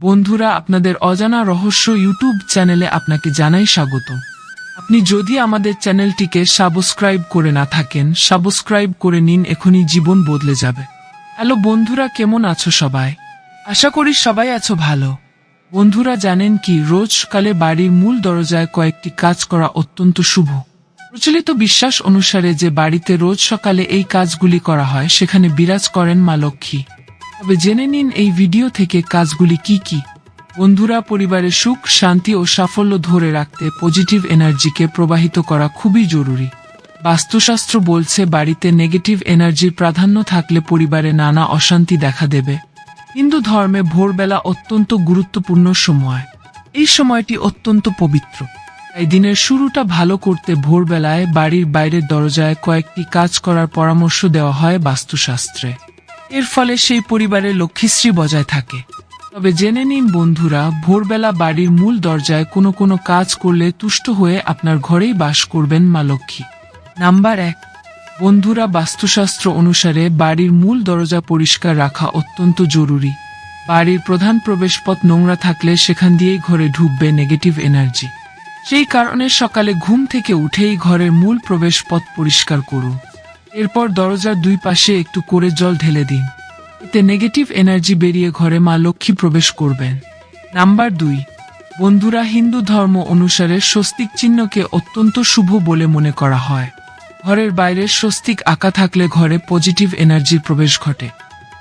বন্ধুরা, আপনাদের অজানা রহস্য ইউটিউব চ্যানেলে আপনাকে জানাই স্বাগত। আপনি যদি আমাদের চ্যানেলটিকে সাবস্ক্রাইব করে না থাকেন, সাবস্ক্রাইব করে নিন, এখনই জীবন বদলে যাবে। হ্যালো বন্ধুরা, কেমন আছো সবাই? আশা করি সবাই আছো ভালো। বন্ধুরা, জানেন কি, রোজ সকালে বাড়ির মূল দরজায় কয়েকটি কাজ করা অত্যন্ত শুভ। প্রচলিত বিশ্বাস অনুসারে যে বাড়িতে রোজ সকালে এই কাজগুলি করা হয় সেখানে বিরাজ করেন মা লক্ষ্মী। তবে জেনে নিন এই ভিডিও থেকে কাজগুলি কি কি। বন্ধুরা, পরিবারের সুখ, শান্তি ও সাফল্য ধরে রাখতে পজিটিভ এনার্জিকে প্রবাহিত করা খুবই জরুরি। বাস্তুশাস্ত্র বলছে বাড়িতে নেগেটিভ এনার্জির প্রাধান্য থাকলে পরিবারে নানা অশান্তি দেখা দেবে। হিন্দু ধর্মে ভোরবেলা অত্যন্ত গুরুত্বপূর্ণ সময়। এই সময়টি অত্যন্ত পবিত্র, তাই দিনের শুরুটা ভালো করতে ভোরবেলায় বাড়ির বাইরের দরজায় কয়েকটি কাজ করার পরামর্শ দেওয়া হয় বাস্তুশাস্ত্রে। এর ফলে সেই পরিবারে লক্ষ্মীশ্রী বজায় থাকে। তবে জেনে নিন বন্ধুরা, ভোরবেলা বাড়ির মূল দরজায় কোনো কাজ করলে তুষ্ট হয়ে আপনার ঘরেই বাস করবেন মা লক্ষ্মী। নাম্বার 1, বন্ধুরা, বাস্তুশাস্ত্র অনুসারে বাড়ির মূল দরজা পরিষ্কার রাখা অত্যন্ত জরুরি। বাড়ির প্রধান প্রবেশপথ নোংরা থাকলে সেখান দিয়েই ঘরে ঢুকবে নেগেটিভ এনার্জি। সেই কারণে সকালে ঘুম থেকে উঠেই ঘরের মূল প্রবেশপথ পরিষ্কার করুন। এরপর দরজার দুই পাশে একটু করে জল ঢেলে দিন। এতে নেগেটিভ এনার্জি বেরিয়ে ঘরে মা লক্ষ্মী প্রবেশ করবেন। নাম্বার 2, বন্ধুরা, হিন্দু ধর্ম অনুসারে স্বস্তিক চিহ্নকে অত্যন্ত শুভ বলে মনে করা হয়। ঘরের বাইরে স্বস্তিক আঁকা থাকলে ঘরে পজিটিভ এনার্জির প্রবেশ ঘটে।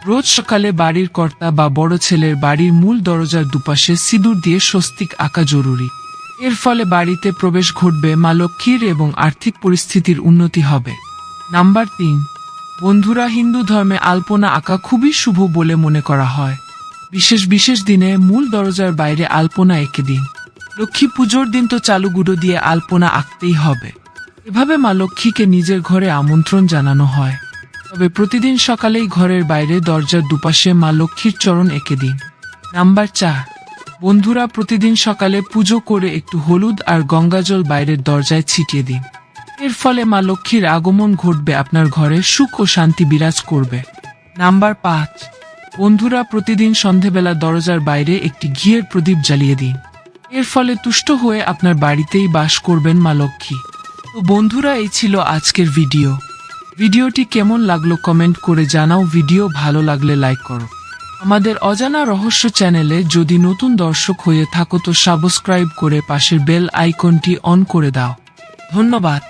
রোজ সকালে বাড়ির কর্তা বা বড় ছেলের বাড়ির মূল দরজার দুপাশে সিঁদুর দিয়ে স্বস্তিক আঁকা জরুরি। এর ফলে বাড়িতে প্রবেশ ঘটবে মা লক্ষ্মীর এবং আর্থিক পরিস্থিতির উন্নতি হবে। নাম্বার 3, বন্ধুরা, হিন্দু ধর্মে আলপনা আঁকা খুবই শুভ বলে মনে করা হয়। বিশেষ দিনে মূল দরজার বাইরে আলপনা এঁকে দিন। লক্ষ্মী পুজোর দিন তো চালু গুঁড়ো দিয়ে আলপনা আঁকতেই হবে। এভাবে মা লক্ষ্মীকে নিজের ঘরে আমন্ত্রণ জানানো হয়। তবে প্রতিদিন সকালেই ঘরের বাইরে দরজার দুপাশে মা লক্ষ্মীর চরণ এঁকে দিন। নাম্বার 4, বন্ধুরা, প্রতিদিন সকালে পুজো করে একটু হলুদ আর গঙ্গাজল বাইরের দরজায় ছিটিয়ে দিন। এর ফলে মা লক্ষ্মীর আগমন ঘটবে, আপনার ঘরে সুখ ও শান্তি বিরাজ করবে। নাম্বার 5, বন্ধুরা, প্রতিদিন সন্ধেবেলা দরজার বাইরে একটি ঘিয়ের প্রদীপ জ্বালিয়ে দিন। এর ফলে তুষ্ট হয়ে আপনার বাড়িতেই বাস করবেন মা লক্ষ্মী। তো বন্ধুরা, এই ছিল আজকের ভিডিওটি কেমন লাগলো কমেন্ট করে জানাও। ভিডিও ভালো লাগলে লাইক করো। আমাদের অজানা রহস্য চ্যানেলে যদি নতুন দর্শক হয়ে থাকো তো সাবস্ক্রাইব করে পাশের বেল আইকনটি অন করে দাও। ধন্যবাদ।